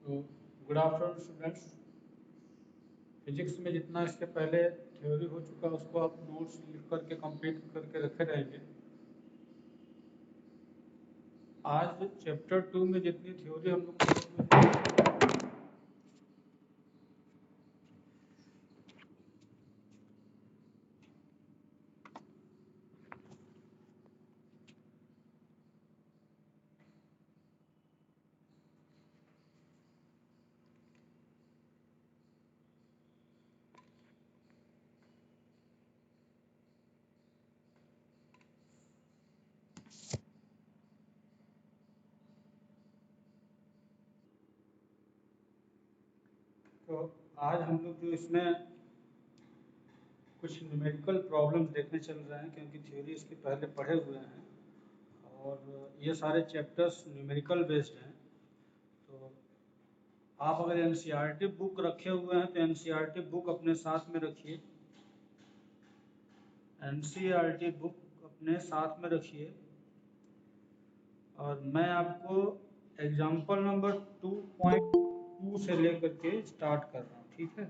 तो good afternoon students. Physics में जितना इसके पहले थ्योरी हो चुका है उसको आप नोट्स लिख करके कंप्लीट करके रखे रहेंगे। आज चैप्टर 2 में जितनी थ्योरी हम लोग पढ़ेंगे तो आज हम लोग जो इसमें कुछ न्यूमेरिकल प्रॉब्लम्स देखने चल रहे हैं, क्योंकि थ्योरी इसके पहले पढ़े हुए हैं और ये सारे चैप्टर्स न्यूमेरिकल बेस्ड हैं। तो आप अगर एनसीईआरटी बुक रखे हुए हैं तो एनसीईआरटी बुक अपने साथ में रखिए। एनसीईआरटी बुक अपने साथ में रखिए और मैं आपको एग्जाम्पल नंबर 2.2 से लेकर के स्टार्ट कर रहा हूँ, ठीक है।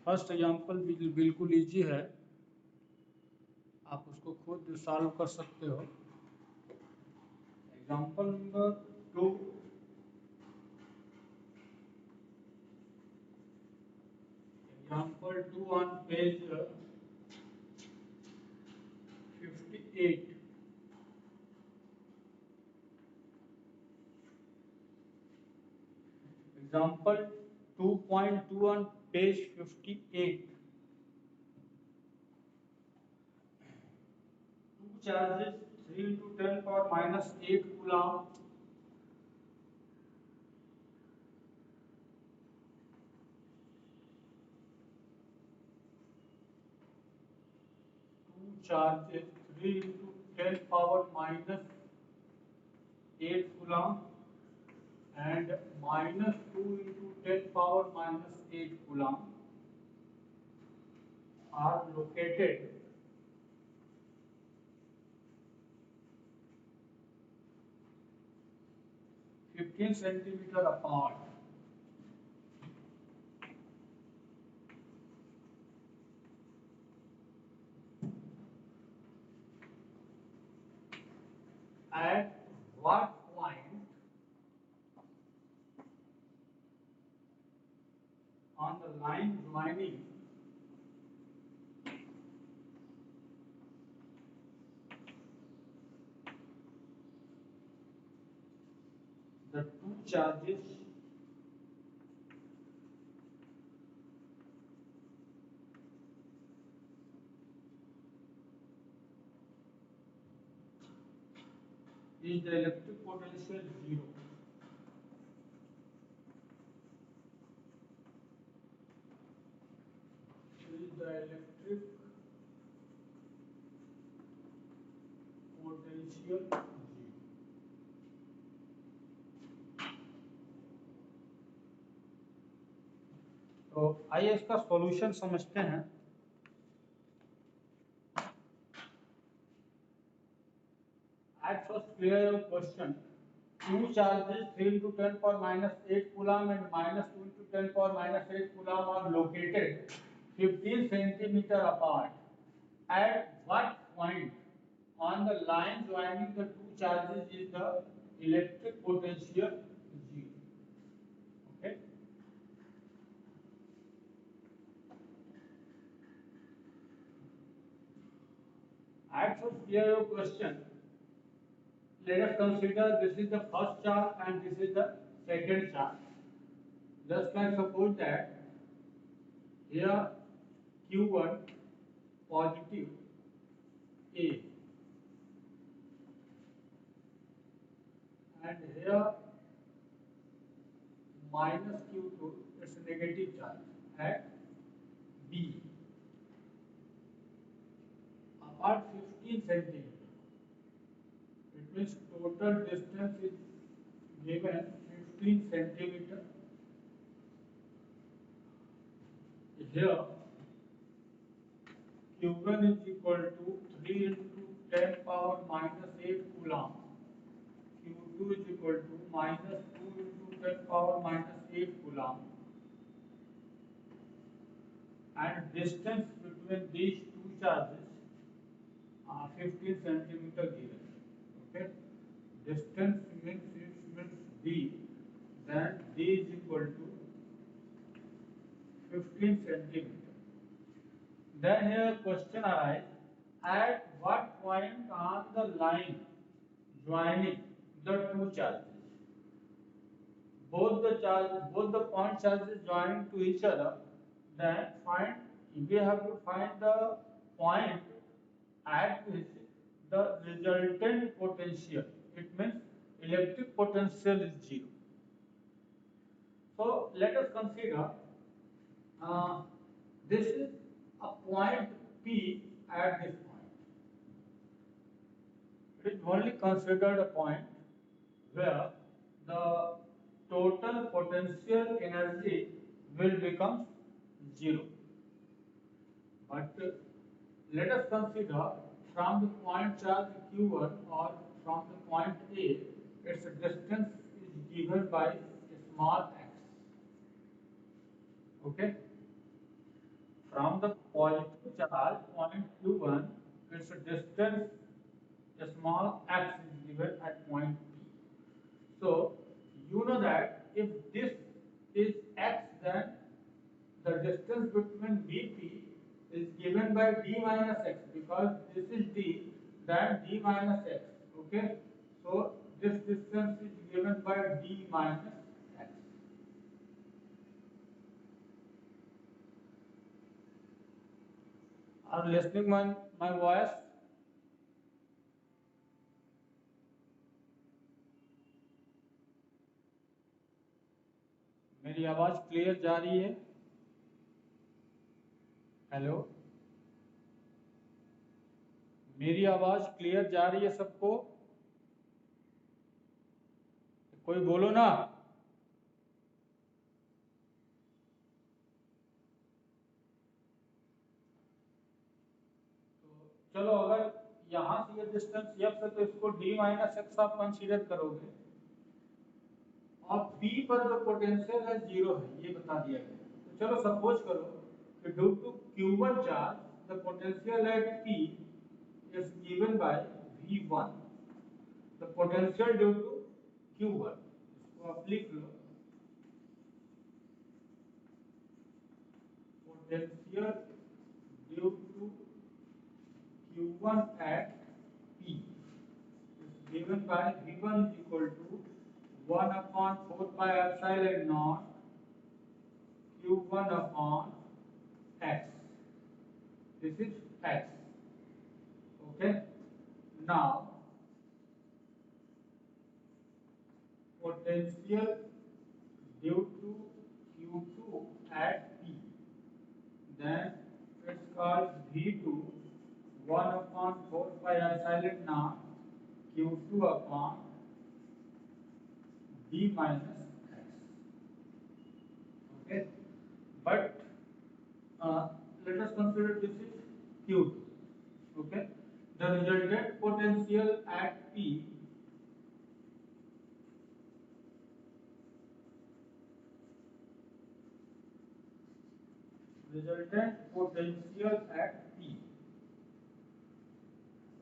फर्स्ट एग्जाम्पल बिल्कुल इजी है, आप उसको खुद सॉल्व कर सकते हो। Example number 2, example 2 on page 58। Example 2.2 on page 58. Two charges 3 into 10 power minus 8 coulomb two charges 3 into 10 power minus 8 coulomb and minus 2 into 10 power minus 8 coulomb are located 15 centimeter apart. At what point on the line joining the two charges is the electric potential zero? Is the electric potential zero? तो आइए इसका solution समझते हैं। At first clear your question. Two charges 3 into 10 power minus 8 coulomb and minus 2 into 10 power minus 8 coulomb are located 15 centimeter apart. At what point on the line joining the two charges is the electric potential zero? Okay. At first clear your question. Let us consider this is the first charge and this is the second charge. Just like suppose that here Q1 positive A and here minus Q2 is a negative charge at B apart 15 centimeter. It means total distance is given 15 centimeter. Here Q1 is equal to 3 into 10 power minus 8 coulomb. Q2 is equal to minus 2 into 10 power minus 8 coulomb, and distance between these two charges are 15 centimeter given. Okay, distance means d, then d is equal to 15 centimeter. Then here question arises, at what point on the line joining the two charges, both the point charges joining to each other, then we have to find the point at which the resultant potential, it means electric potential, is zero. So let us consider uh, this is a point P. At this point, it is only considered a point where the total potential energy will become zero. But let us consider from the point charge q1 or from the point A, its distance is given by small x. Okay? From the positive charge point q1, its distance small x is given at point P. So you know that if this is x, then the distance between BP is given by d minus x, because this is d, then d minus x. Okay, so this distance is given by d minus x. Are you listening my voice? मेरी आवाज clear जा रही है? Hello, मेरी आवाज clear जा रही है सबको? कोई बोलो ना। तो चलो, अगर यहां से ये डिस्टेंस f है तो इसको d माइनस एक्स आप कंसीडर करोगे, और P पर जो पोटेंशियल है जीरो है, ये बता दिया गया। तो चलो सपोज करो कि due to q1 charge the potential at P is given by V1, the potential due to Q1, इसको आप लिख लो, potential due to Q1 at P is given by V1 is equal to 1 upon 4 pi epsilon naught Q1 upon X. This is X. Okay. Now potential due to Q2 at P, then it's called V2 1 upon 4 pi epsilon naught Q2 upon D minus X. Okay, but let us consider this is Q2. Okay, the resultant potential at P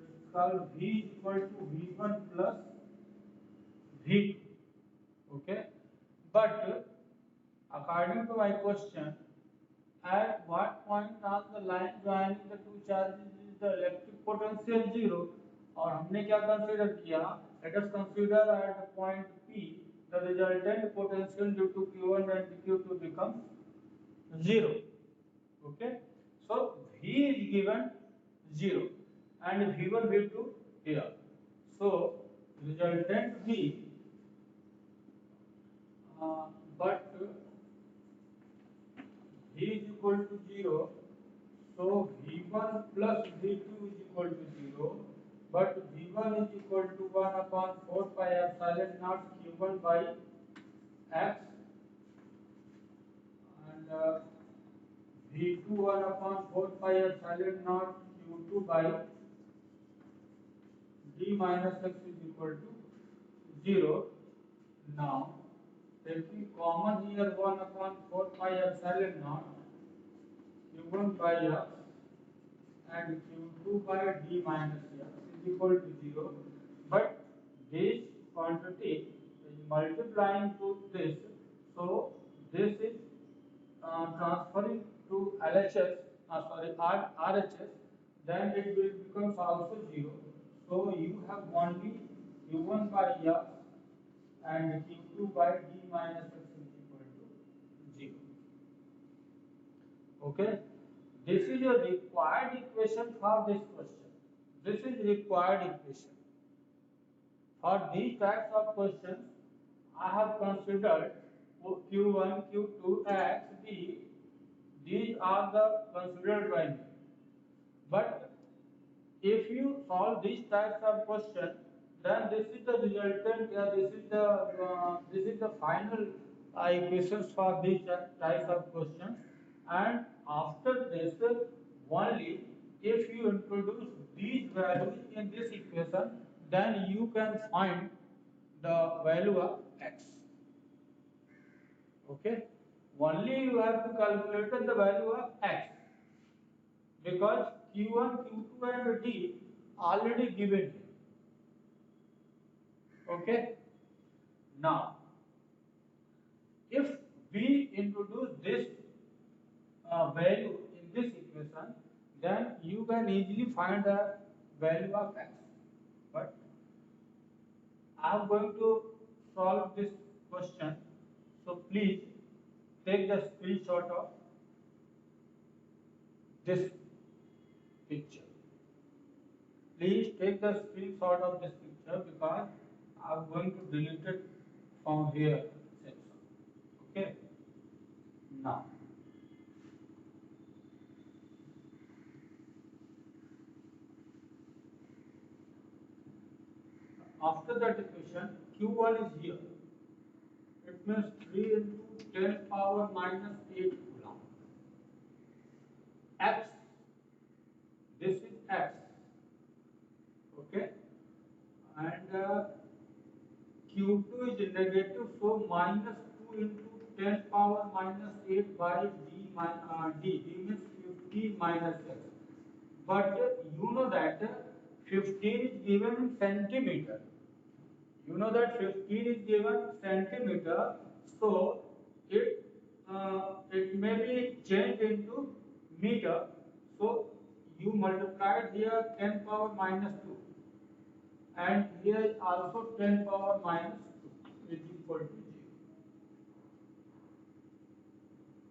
is called V equal to V1 plus V2. Okay, but according to my question, at what point on the line joining the two charges is the electric potential zero? और हमने क्या consider किया? Let us consider at the point P the resultant potential due to Q1 and Q2 becomes zero. Okay, so V is given zero and V1 V2 here. So resultant V, but V is equal to 0, so V1 plus V2 is equal to 0, but V1 is equal to 1 upon 4 pi epsilon naught Q1 by X, and V2 1 upon 4 pi epsilon naught Q2 by D minus X is equal to 0. Now taking common here 1 upon 4 pi epsilon naught q1 by x and q2 by d minus x is equal to 0. But this quantity is multiplying to this, so this is transferring to LHS, RHS, then it will become also 0. So you have only q1 by x and q2 by d minus x is equal to 0. Okay, this is a required equation for this question. This is required equation. For these types of questions, I have considered q1, q2, x, d. These are the considered values. But if you solve these types of questions, then this is the resultant. This is the final equations for these types of questions. And after this, only if you introduce these values in this equation, then you can find the value of x. Okay. Only you have to calculate the value of x, because q1, q2 and d already given here. Okay. Now, if we introduce this value in this equation, then you can easily find the value of x. But I am going to solve this question, so please take the screenshot of this picture. Please take the screenshot of this picture, because I am going to delete it from here section. Okay. Now, after that equation, q1 is here. It means 3 into 10 power minus 8 coulomb. X, this is x. Okay. And q2 is negative, so minus 2 into 10 power minus 8 by d means 15 minus x. But you know that 15 is given in centimeter. You know that 15 is given centimeter, so it may be changed into meter. So you multiplied here 10 power minus 2, and here also 10 power minus 2 is equal to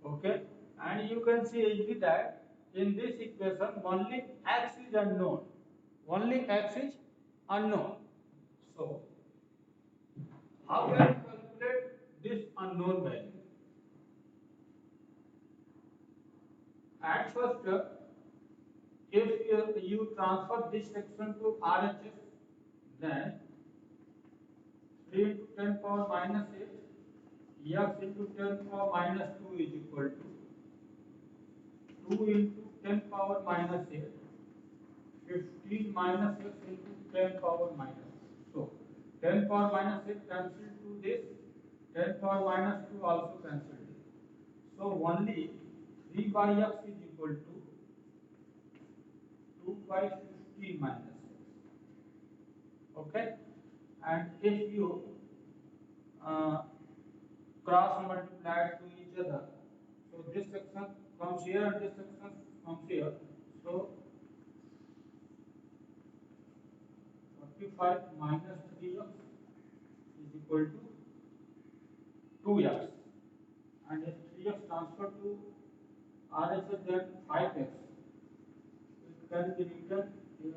0. Okay, and you can see easily that in this equation only x is unknown. Only x is unknown. So how can you calculate this unknown value? At first, if you transfer this section to RHS, then 3 into 10 power minus 8 x into 10 power minus 2 is equal to 2 into 10 power minus 8, 15 minus x into 10 power minus 2. So 10 power minus 8 cancelled to this, 10 power minus 2 also cancelled. So only 3 by x is equal to 2 by 15 minus x. Okay, and if you cross multiply to each other, so this section comes here and this section comes here, so 45 minus 3x is equal to 2x, and if 3x transferred to RHS, then 5x. It can be written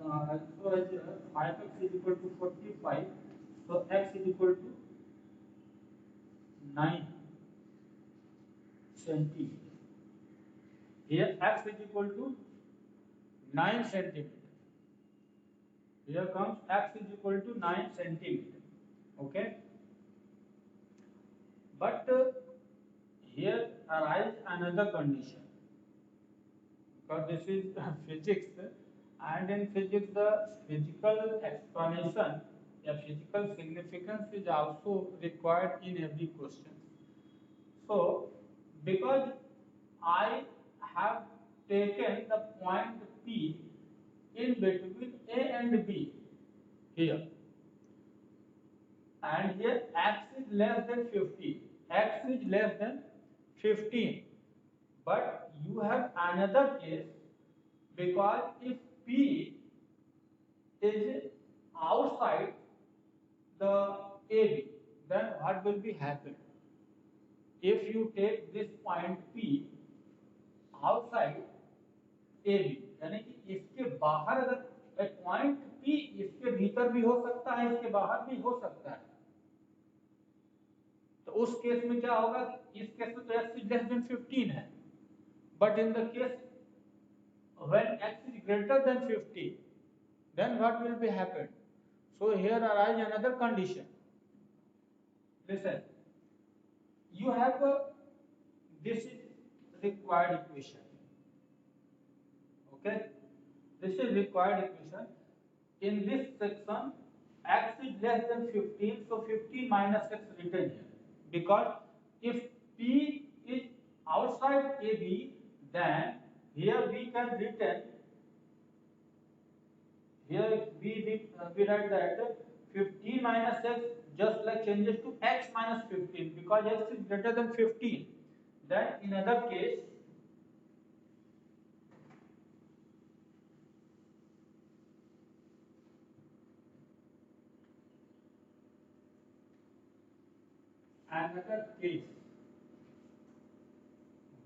also as 5x is equal to 45, so x is equal to 9 centimeter. Here x is equal to 9 centimeter. Here comes x is equal to 9 centimeter. Okay. But here arises another condition, because this is physics, and in physics the physical explanation, the physical significance is also required in every question. So because I have taken the point P in between A and B here, and here x is less than 15, x is less than 15, but you have another case, because if P is outside the AB, then what will be happen? If you take this point P outside AB, यानी कि इसके बाहर अगर एक point P इसके भीतर भी हो सकता है, इसके बाहर भी हो सकता है, तो उस केस में क्या होगा? इस केस में तो x is less than 15 है, but in the case when x is greater than 50, then what will be happen? So here arise another condition. Listen, you have this is required equation. Okay, this is required equation. In this section, x is less than 15, so 15 minus x written here. Because if P is outside AB, then here we can written, here we write that 15 minus x just like changes to x minus 15, because x is greater than 15. Then in other case,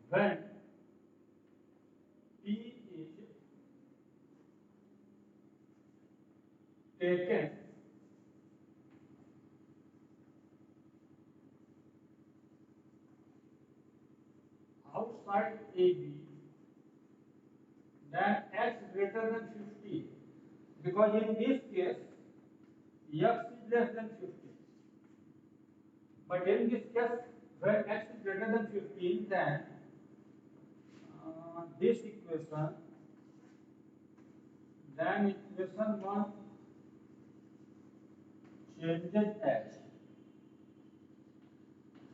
when P is taken outside AB, then x greater than 50, because in this case x is less than 50. But in this case, when x is greater than 15, then this equation, then equation 1 changes as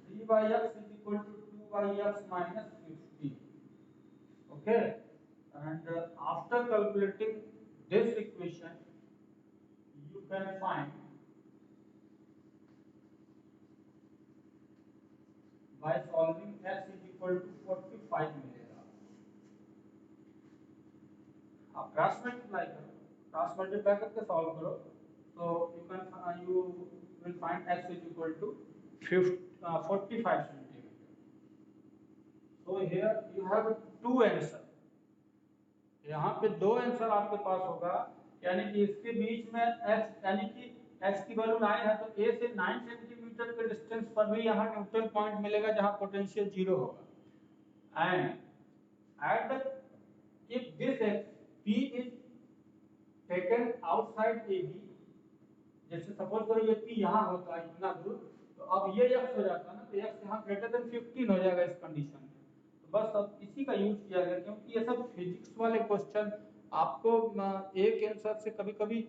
3 by x is equal to 2 by x minus 50. Okay, and after calculating this equation, you can find by solving x is equal to 45 मिलेगा. आप cross multiply करो, cross multiply करके solve करो, तो you will find x is equal to 45 centimeter. So here you have two answer. यहाँ पे दो answer आपके पास होगा, यानी कि इसके बीच में x, यानी कि x की वैल्यू 9 है, तो a से 9 सेंटीमीटर के डिस्टेंस पर भी यहाँ न्यूट्रल पॉइंट मिलेगा जहाँ पोटेंशियल 0 होगा. And at the if this x p is taken outside AB, जैसे सपोज करो ये p यहाँ होता है इतना दूर, तो अब ये x हो जाता है ना, तो x यहाँ ग्रेटर देन 15 हो जाएगा इस कंडीशन में. तो बस अब इसी का यूज किया गया, क्योंकि ये सब फिजिक्स वाले क्वेश्चन आपको एक आंसर से कभी कभी,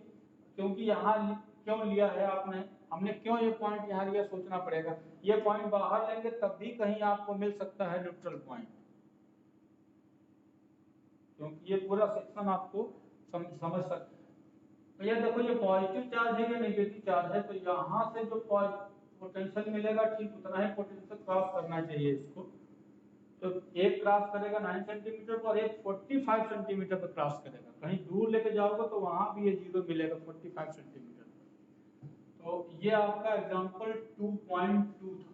क्योंकि यहाँ क्यों लिया है आपने, हमने क्यों ये पॉइंट यहाँ लिया, सोचना पड़ेगा. ये पॉइंट बाहर लेंगे तब भी कहीं आपको मिल सकता है न्यूट्रल पॉइंट, क्योंकि ये पूरा सेक्शन आपको समझ सकते हैं. तो ये देखो, ये पॉजिटिव चार्ज है या नेगेटिव चार्ज है, तो यहाँ से जो पोटेंशियल मिलेगा ठीक उतना ही पोटेंशियल क्रॉस करना चाहिए इसको. तो एक क्रॉस करेगा 9 सेंटीमीटर पर, एक 45 सेंटीमीटर पर क्रॉस करेगा. कहीं दूर लेके जाओगे तो वहां भी ये 0 मिलेगा 45 सेंटीमीटर पर. तो ये आपका एग्जांपल 2.2 था.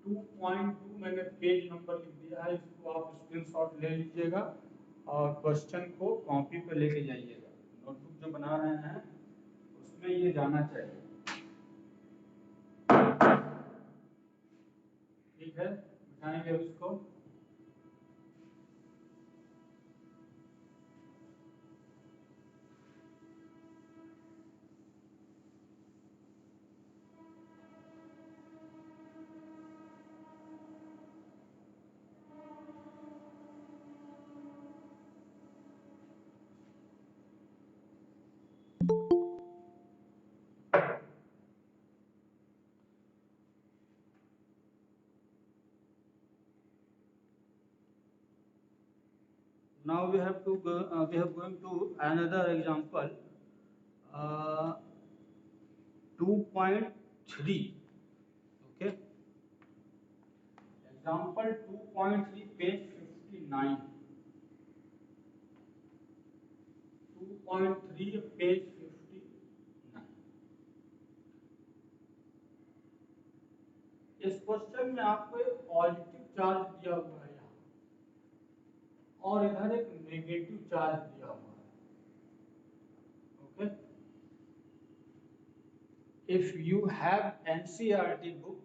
2.2 मैंने पेज नंबर लिख दिया है, इसको आप स्क्रीनशॉट ले लीजिएगा और क्वेश्चन को कॉपी पे लेके जाइएगा. नोटबुक जो बना रहे हैं उसमें ये जाना चाहिए. ठीक है, बताएंगे अब इसको. Now we have to go, we have going to another example, uh, 2.3. Okay, example 2.3, page 59. 2.3, page 59. इस क्वेश्चन में आपको एक पॉजिटिव चार्ज दिया हुआ है यहाँ, और इधर एक नेगेटिव चार्ज दिया हुआ है. Okay, if you have NCERT book,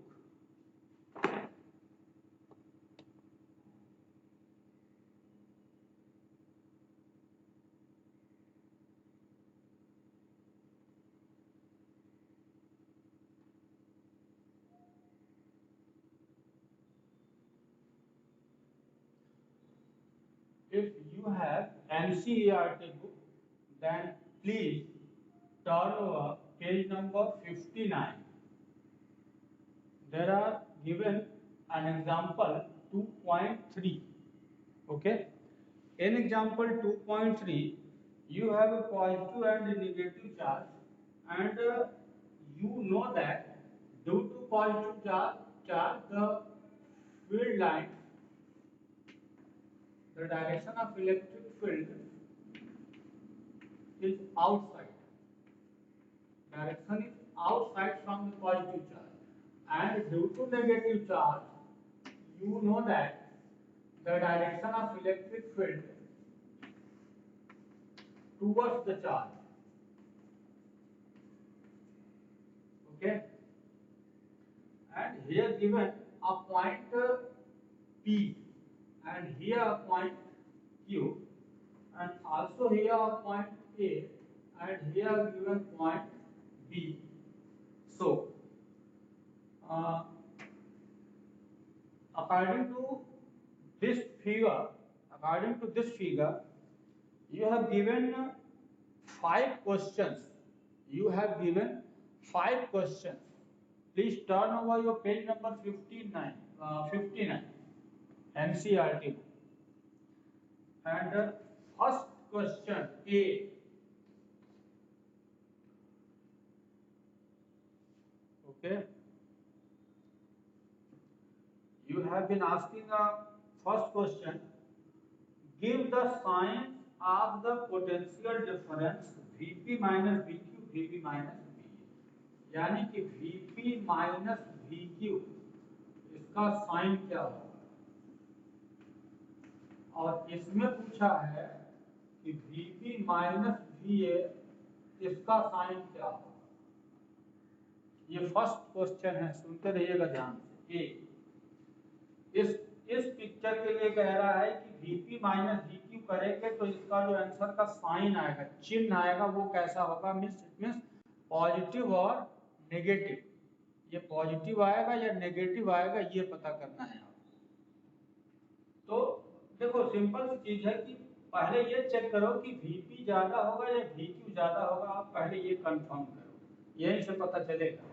if you have NCERT book, then please turn over page number 59. There are given an example 2.3. Okay, in example 2.3, you have a positive and a negative charge, and you know that due to positive charge, the field line, the direction of electric field is outside. Direction is outside from the positive charge, and due to negative charge, you know that the direction of electric field towards the charge. Okay, and here given a point P, and here a point Q, and also here a point A, and here given point B. So uh, according to this figure, you have given 5 questions. You have given 5 questions. Please turn over your page number 59, 59, NCERT. And first question A. Okay. You have been asking a first question. Give the sign of the potential difference Vp minus Vq, Vp minus Va. यानी कि Vp minus Vq, इसका sign क्या होगा? और इसमें पूछा है कि Vp माइनस Va, इसका साइन क्या होगा? ये फर्स्ट क्वेश्चन है, सुनते रहिएगा ध्यान से. इस पिक्चर के लिए कह रहा है कि Vp माइनस Vq करेंगे तो इसका जो आंसर का साइन आएगा, चिन्ह आएगा, वो कैसा होगा? मीन्स पॉजिटिव और नेगेटिव. ये पॉजिटिव आएगा या नेगेटिव आएगा, ये पता करना है आपको. तो देखो, सिंपल सी चीज है कि पहले ये चेक करो कि Vp ज्यादा होगा या Vq ज्यादा होगा. आप पहले ये कंफर्म करो, यहीं से पता चलेगा.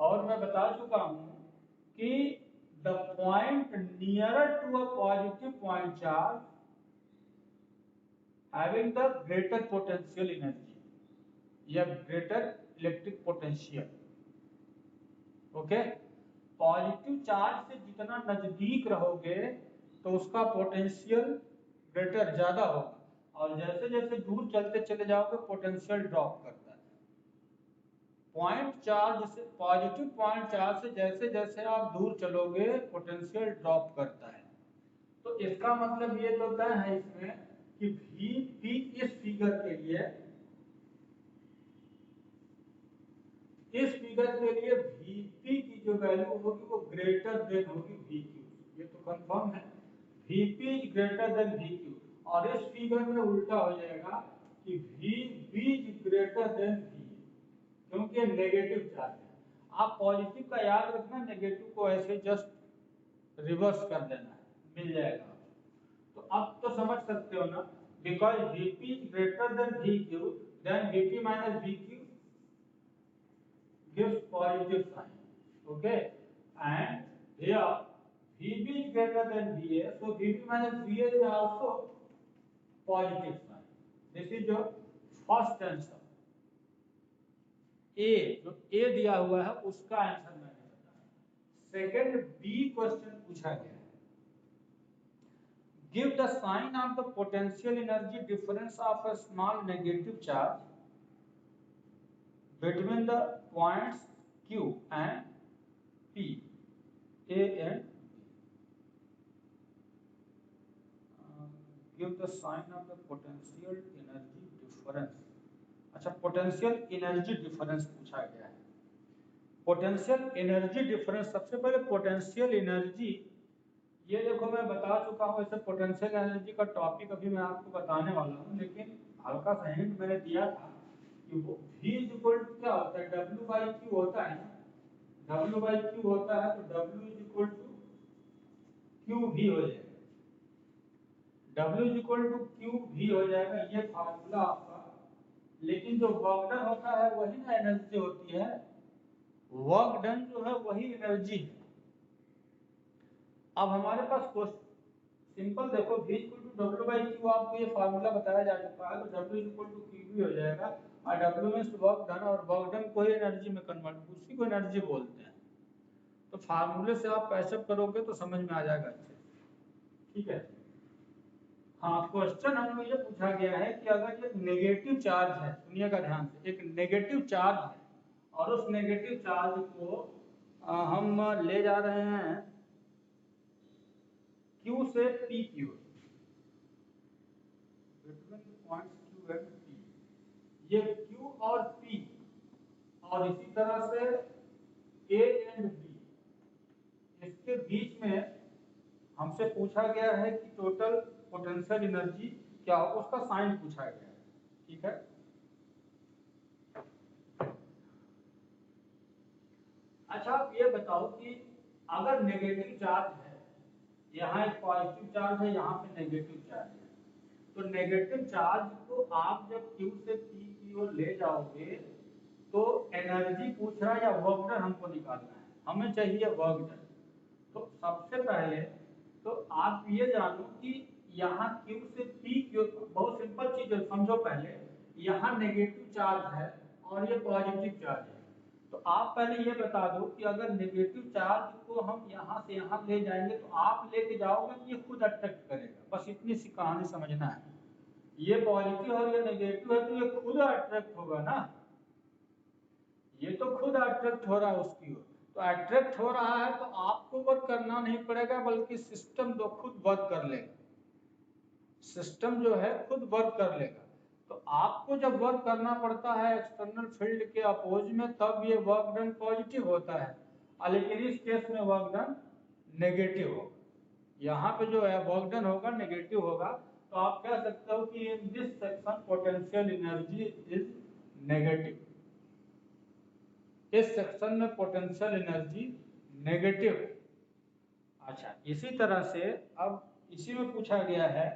और मैं बता चुका हूं कि the point nearer to a positive point charge having the greater potential energy या greater electric potential. Okay, positive charge से जितना नजदीक रहोगे तो उसका पोटेंशियल ग्रेटर ज्यादा होगा, और जैसे जैसे दूर चलते चले जाओगे पोटेंशियल ड्रॉप करता है. पॉइंट चार्ज से, पॉजिटिव पॉइंट चार्ज से जैसे जैसे आप दूर चलोगे पोटेंशियल ड्रॉप करता है. तो इसका मतलब ये तो तय है इसमें कि Vp इस फिगर के लिए, Vp की जो वैल्यू होगी वो ग्रेटर देन होगी Vq. ये तो कंफर्म है, Vp is greater than Vq. और इस फिगर में उल्टा हो जाएगा कि Vp is greater then V, क्योंकि ये नेगेटिव चार्ज है. आप पॉजिटिव का याद रखना, नेगेटिव को ऐसे जस्ट रिवर्स कर देना है, मिल जाएगा. तो अब तो समझ सकते हो ना, because Vp is greater than Vq, then Vp minus Vq gives positive sign. Okay, and here Vp is greater than Va, so Vp minus Va is also positive sign. This is your first answer. ए जो ए दिया हुआ है उसका answer मैंने बताया। Second B question पूछा गया है, give the sign of the potential energy difference of a small negative charge between the points Q and P, A and give the sign of the potential energy difference। अच्छा, potential energy difference पूछा गया है। Potential energy difference, सबसे पहले potential energy, ये देखो मैं बता चुका हूँ ऐसे पोटेंशियल एनर्जी का टॉपिक अभी मैं आपको बताने वाला हूँ, लेकिन हल्का सा हिंट मैंने दिया था कि वो V इक्वल टू क्या होता है, W बाई Q होता है। W बाई Q होता है तो W is equal to Q भी हो जाएगा। W is equal to Q भी हो जाएगा, ये फार्मूला आपका। लेकिन जो वर्क डन होता है वही ना एनर्जी होती है, वर्क डन जो है वही एनर्जी है। अब हमारे पास क्वेश्चन सिंपल देखो, V equal to W by Q, आपको ये फार्मूला बताया जा चुका है, तो W इक्वल टू Q भी हो जाएगा। और W मींस वर्क डन, और वर्क डन को ही एनर्जी में कन्वर्ट, उसी को एनर्जी बोलते हैं। तो फार्मूले से आप कैसे करोगे तो समझ में आ जाएगा अच्छे से, ठीक है। हाँ, क्वेश्चन हमें ये पूछा गया है कि अगर ये नेगेटिव चार्ज है, सुनिएगा ध्यान से, एक नेगेटिव चार्ज है और उस नेगेटिव चार्ज को हम ले जा रहे हैं Q से P की ओर, between points Q and P। ये Q और P और इसी तरह से A एंड B, इसके बीच में हमसे पूछा गया है कि टोटल पोटेंशियल एनर्जी क्या हो, उसका साइन पूछा गया है, ठीक है। अच्छा, आप ये बताओ कि अगर नेगेटिव चार्ज है, यहाँ एक पॉजिटिव चार्ज है, यहाँ पे नेगेटिव चार्ज है, तो नेगेटिव चार्ज को आप जब Q से P की ओर ले जाओगे तो एनर्जी पूछ रहा है या वर्क डन हमको निकालना है, हमें चाहिए वर्क डन। तो सबसे पहले तो आप ये जानो कि यहाँ Q से P की ओर, बहुत सिंपल चीज है, समझो पहले, यहाँ नेगेटिव चार्ज है और ये पॉजिटिव चार्ज है। तो आप पहले ये बता दो कि अगर नेगेटिव चार्ज को हम यहाँ से यहाँ ले जाएंगे तो आप लेके जाओगे कि ये खुद अट्रैक्ट करेगा, बस इतनी सी कहानी समझना है। ये पॉजिटिव और ये नेगेटिव है तो ये खुद अट्रैक्ट होगा ना, ये तो खुद अट्रैक्ट हो रहा है उसकी ओर। तो अट्रैक्ट हो रहा है तो आपको वर्क करना नहीं पड़ेगा, बल्कि सिस्टम तो खुद वर्क कर लेगा, सिस्टम जो है खुद वर्क कर लेगा। तो आपको जब वर्क करना पड़ता है एक्सटर्नल फील्ड के अपोज में, तब ये वर्क डन पॉजिटिव होता है, लेकिन इस केस में वर्क डन नेगेटिव होगा। यहाँ पे जो है वर्क डन होगा, नेगेटिव होगा। तो आप कह सकते हो कि in this section potential energy is negative, इस सेक्शन में पोटेंशियल एनर्जी नेगेटिव है। अच्छा, इसी तरह से अब इसी में पूछा गया है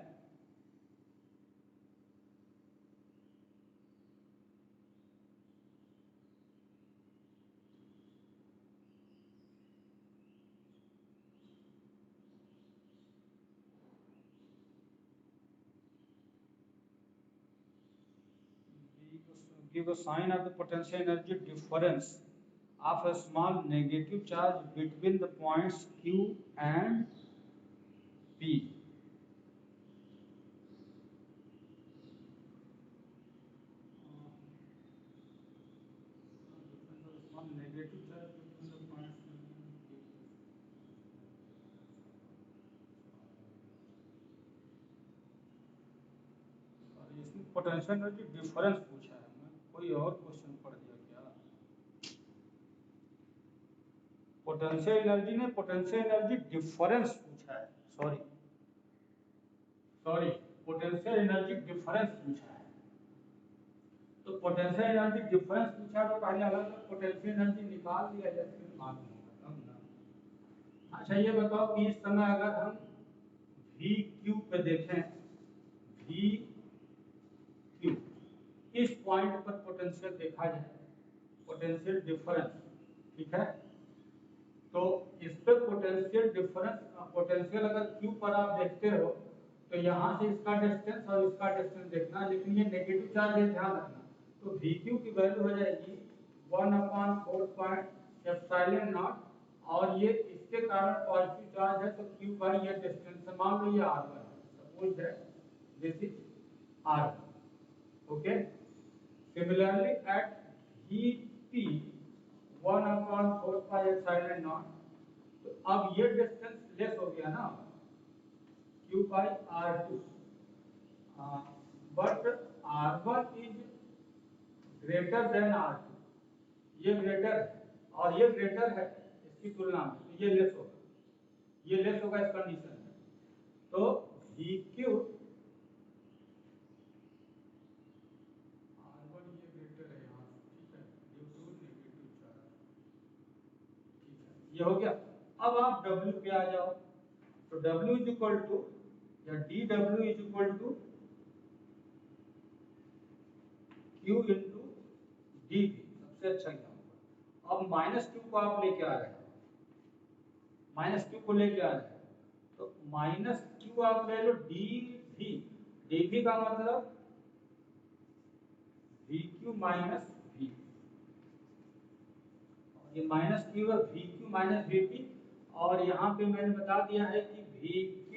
give a sign of the potential energy difference of a small negative charge between the points Q and P। Negative charge between the points Q and P। और इसमें पोटेंशियल एनर्जी डिफरेंस पूछा है, मैं कोई और क्वेश्चन पढ़ दिया क्या? पोटेंशियल एनर्जी ने पोटेंशियल एनर्जी डिफरेंस पूछा है, sorry sorry, potential energy difference पूछा है। तो पोटेंशियल एनर्जी डिफरेंस पूछा तो पहले अलग अलग पोटेंशियल एनर्जी निकाल लिया जाए, फिर मालूम होगा तब ना। अच्छा, ये बताओ कि इस समय अगर हम वी क्यू पे देखें, वी क्यू इस पॉइंट पर पोटेंशियल देखा जाए, पोटेंशियल डिफरेंस, ठीक है। तो इस पे पोटेंशियल डिफरेंस, पोटेंशियल अगर क्यू पर आप देखते हो तो यहाँ से इसका डिस्टेंस और इसका डिस्टेंस देखना, लेकिन ये नेगेटिव चार्ज है, ध्यान रखना। तो VQ की वैल्यू हो जाएगी 1/4πε0, और ये इसके कारण पॉजिटिव चार्ज है, तो Q बाई ये डिस्टेंस, मान लो ये R1 है, suppose that this is R1, okay. Similarly at VP 1/4πε0, तो अब ये डिस्टेंस लेस हो गया ना, Q by R2, but R1 is greater than R2, ये ग्रेटर है और ये ग्रेटर है इसकी तुलना में, तो ये लेस होगा, ये लेस होगा इस कंडीशन में। तो VQ R1 ये ग्रेटर है यहाँ से, ठीक है, ड्यू टू नेगेटिव चार्ज, ठीक है, ये हो गया। अब आप W पे आ जाओ, तो W इज इक्वल टू या DW is equal to Q into DV, सबसे अच्छा एग्जाम्पल। अब -Q को आप लेके आ रहे हैं, -Q को लेके आ रहे हैं, तो -Q आप ले लो DV, DV का मतलब VQ माइनस V, ये -Q है, VQ माइनस VP, और यहाँ पे मैंने बता दिया है कि VQ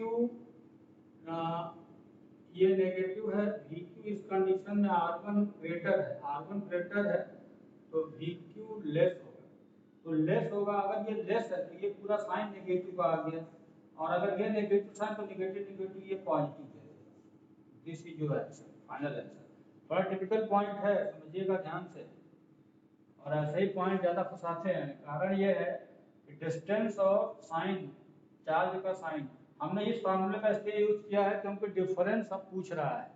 ये नेगेटिव है, VQ इस कंडीशन में R1 ग्रेटर है, R1 ग्रेटर है, तो VQ लेस होगा, तो लेस होगा। अगर ये लेस है तो ये पूरा साइन नेगेटिव का आ गया, और अगर ये नेगेटिव साइन तो नेगेटिव नेगेटिव ये पॉजिटिव दे देगा। This is your answer, final answer. थोड़ा टिपिकल पॉइंट है, समझिएगा ध्यान से, और ऐसे ही पॉइंट ज़्यादा फंसाते हैं। कारण ये है कि डिस्टेंस और साइन, चार्ज का साइन, हमने इस फार्मूले का इसलिए यूज किया है क्योंकि डिफरेंस अब पूछ रहा है,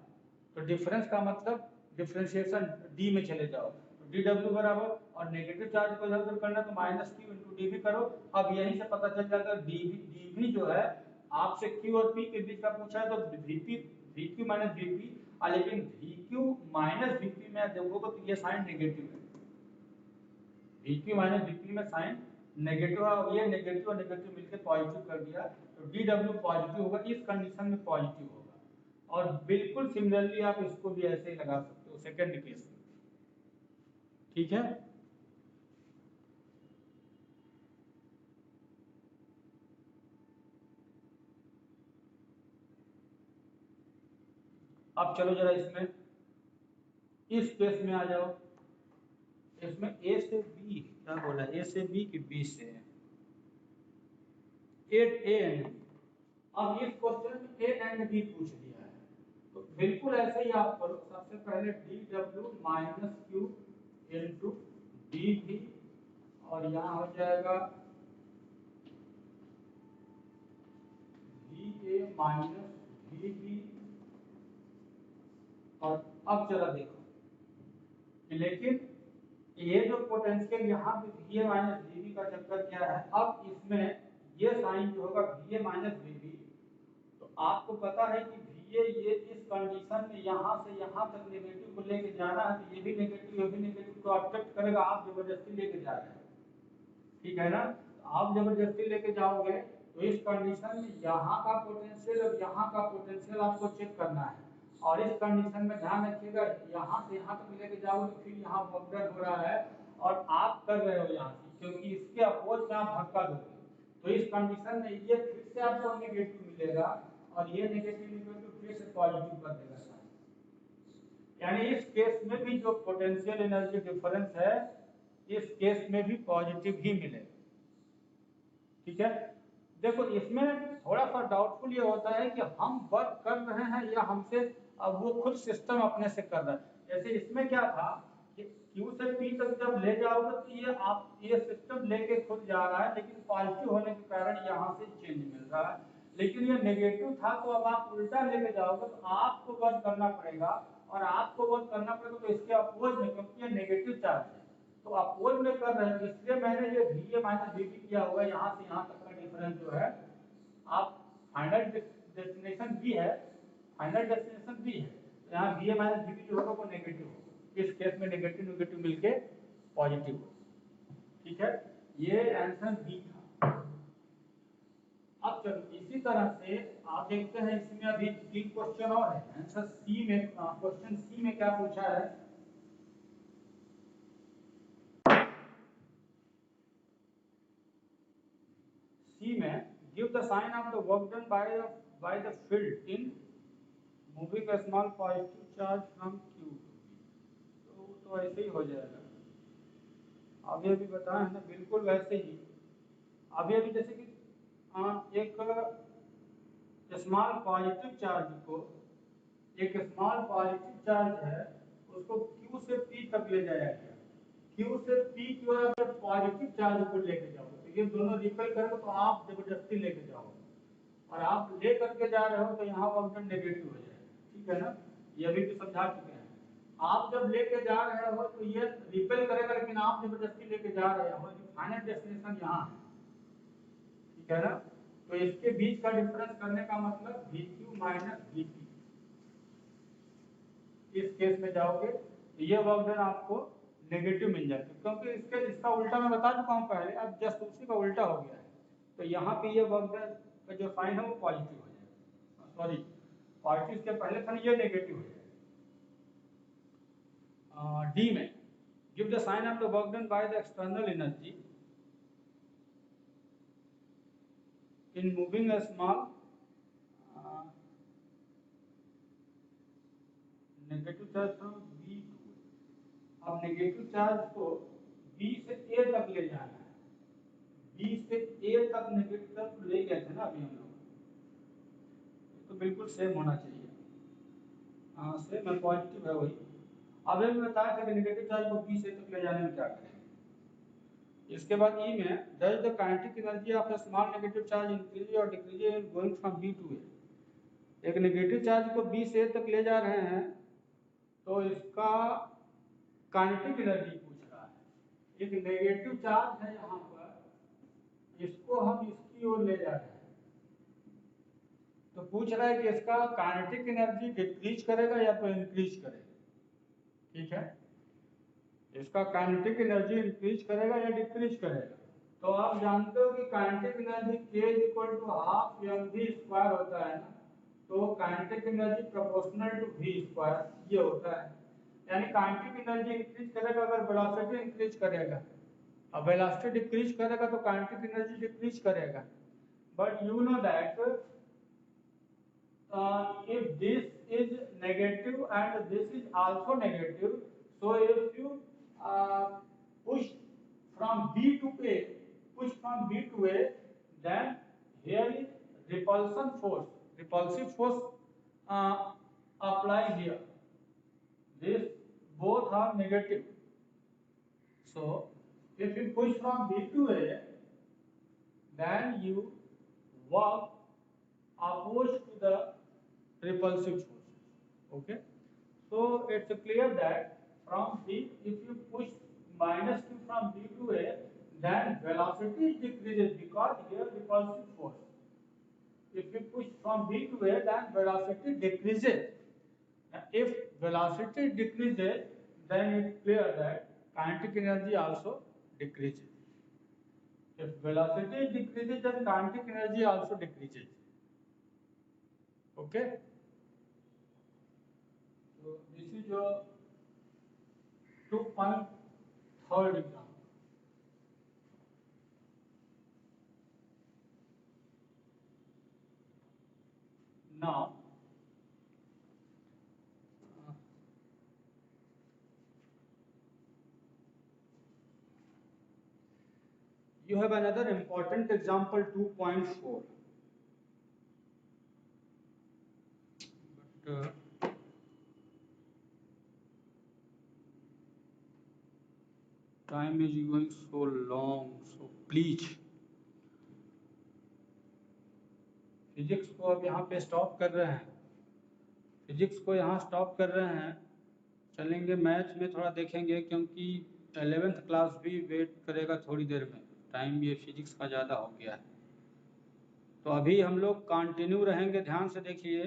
तो डिफरेंस का मतलब डिफरेंशिएशन डी में चले जाओ, तो DW बराबर, और नेगेटिव चार्ज को इधर करना तो -Q इंटू DV करो। अब यहीं से पता चल जाएगा DV जो है आपसे Q और P के बीच का पूछा है, तो VQ माइनस VP, लेकिन VQ माइनस VP में देखोगे तो ये साइन नेगेटिव है, VQ माइनस VP में साइन नेगेटिव है, और ये नेगेटिव और नेगेटिव मिलकर पॉजिटिव कर दिया, तो DW पॉजिटिव होगा, इस कंडीशन में पॉजिटिव होगा। और बिल्कुल सिमिलरली आप इसको भी ऐसे ही लगा सकते हो सेकंड केस में, ठीक है। अब चलो जरा इसमें इस केस में आ जाओ, इसमें A से B क्या बोला, A से B की B से A एंड B। अब इस क्वेश्चन में A एंड B पूछ दिया है, तो बिल्कुल ऐसे ही आप करो। सबसे पहले DW minus Q into DV, और यहाँ हो जाएगा VA माइनस VB, और अब जरा देखो, लेकिन ये जो पोटेंशियल यहाँ पे VA माइनस VB का चक्कर क्या है, अब इसमें ये साइन जो होगा VA माइनस VB, तो आपको पता है कि VA ये इस कंडीशन में यहाँ से यहाँ तक नेगेटिव को लेके जाना है, तो ये भी नेगेटिव को अट्रैक्ट करेगा, आप जबरदस्ती लेके जा रहे हैं, ठीक है ना। आप जबरदस्ती लेके जाओगे तो इस कंडीशन में यहाँ का पोटेंशियल और यहाँ का पोटेंशियल आपको चेक करना है, और इस कंडीशन में ध्यान रखिएगा, यहाँ से यहाँ तक लेके जाओगे तो फिर यहाँ बबलर हो रहा है, और आप कर रहे हो यहाँ से, क्योंकि इसके अपोज में आप धक्का दोगे, तो इस कंडीशन में ये फिर से आपको नेगेटिव मिलेगा, और ये नेगेटिव फिर से पॉजिटिव कर देगा साइन। यानी इस केस में भी जो पोटेंशियल एनर्जी डिफरेंस है, इस केस में भी पॉजिटिव ही मिलेगा, ठीक है। देखो इसमें थोड़ा सा डाउटफुल ये होता है कि हम वर्क कर रहे हैं या हमसे अब वो खुद सिस्टम अपने से कर रहा है। जैसे इसमें क्या था कि Q से P तक जब ले जाओगे तो ये सिस्टम लेके खुद जा रहा है, लेकिन पॉजिटिव होने के कारण यहाँ से चेंज मिल रहा है, लेकिन ये नेगेटिव था, तो अब आप उल्टा लेके जाओगे तो आपको वर्क करना पड़ेगा, और आपको वर्क करना पड़ेगा तो इसके अपोज में, क्योंकि ये नेगेटिव चार्ज है, तो अपोज में कर रहे हैं, इसलिए मैंने ये VA माइनस VB किया हुआ है। यहाँ से यहाँ तक का डिफरेंस जो है, आप फाइनल डेस्टिनेशन भी है, फाइनल डेस्टिनेशन भी है, तो यहाँ VA माइनस VB जो होगा वो नेगेटिव होगा, इस केस में नेगेटिव नेगेटिव मिलके पॉजिटिव होगा, ठीक है। ये आंसर बी था। अब चलो इसी तरह से आप देखते हैं इसमें अभी 3 क्वेश्चन और है। आंसर सी में, क्वेश्चन सी में क्या पूछा है, सी में give the sign of the work done by the field in moving a small positive charge from Q. तो ऐसे ही हो जाएगा। अभी अभी बताया है ना, बिल्कुल वैसे ही। अभी अभी जैसे कि एक स्मॉल पॉजिटिव चार्ज को, एक स्मॉल पॉजिटिव चार्ज है उसको Q से P तक ले जाया गया। Q से P की ओर अगर पॉजिटिव चार्ज को लेके जाओ तो ये दोनों रिपेल करोगे तो आप जबरदस्ती लेके जाओ, और आप ले करके जा रहे हो तो यहाँ वर्क डन नेगेटिव हो जाएगा। ठीक है ना, ये अभी भी समझा चुके हैं। आप जब लेके जा रहे हो तो ये रिपेल करेगा, लेकिन आप जबरदस्ती लेके जा रहे हो, फाइनल डेस्टिनेशन यहाँ है। ठीक है ना, तो इसके बीच का डिफरेंस करने का मतलब VQ माइनस VP। इस केस में जाओगे तो ये वर्क डन आपको नेगेटिव मिल जाएगा, क्योंकि इसका उल्टा मैं बता चुका हूँ पहले, अब जस्ट उसी का उल्टा हो गया है। तो यहाँ पे ये वर्क डन का जो साइन है वो पॉजिटिव हो जाएगा, सॉरी पॉजिटिव के पहले था ये नेगेटिव हो जाएगा। डी में give the sign of the work done by the external energy in moving a small negative charge from B to. अब नेगेटिव चार्ज को B से A तक ले जाना है। B से A तक नेगेटिव चार्ज ले गए थे ना अभी हम लोग, तो बिल्कुल सेम होना चाहिए। हाँ सेम है, पॉजिटिव है वही। अब हम बताया था कि नेगेटिव चार्ज को B से A तक ले जाने में क्या करें। इसके बाद ई में does the kinetic energy of a small negative charge increase or decrease in going from B to A। एक नेगेटिव चार्ज को B से A तक ले जा रहे हैं तो इसका काइनेटिक एनर्जी पूछ रहा है। एक नेगेटिव चार्ज है यहाँ पर, इसको हम इसकी ओर ले जा रहे हैं, तो पूछ रहा है कि इसका काइनेटिक एनर्जी डिक्रीज करेगा या तो इंक्रीज करेगा। ठीक है, इसका काइनेटिक एनर्जी इंक्रीज करेगा या डिक्रीज करेगा। तो आप जानते हो कि kinetic energy K equal to half mv square होता है ना, तो kinetic energy proportional to v square ये होता है। यानी काइनेटिक एनर्जी इंक्रीज करेगा अगर वेलोसिटी इंक्रीज करेगा, अब वेलोसिटी डिक्रीज करेगा तो काइनेटिक एनर्जी डिक्रीज करेगा। But you know that if this is negative and this is also negative, so if you push from B to A, then here is repulsive force applied here. This both are negative. So if you push from B to A, then you work opposed to the repulsive forces. Okay, so it's clear that from B, if you push minus Q from B to A, then velocity decreases because here repulsive force. If you push from B to A, then velocity decreases. If velocity decreases, then it's clear that kinetic energy also decreases. If velocity decreases, then kinetic energy also decreases. Okay. So this is your 2.3 example. Now, you have another important example 2.4. But time is going so long, so please physics को अब यहाँ पे stop कर रहे हैं, physics को यहाँ stop कर रहे हैं। चलेंगे मैथ में थोड़ा देखेंगे, क्योंकि 11th क्लास भी वेट करेगा थोड़ी देर में, टाइम ये फिजिक्स का ज़्यादा हो गया है। तो अभी हम लोग कंटिन्यू रहेंगे, ध्यान से देखिए।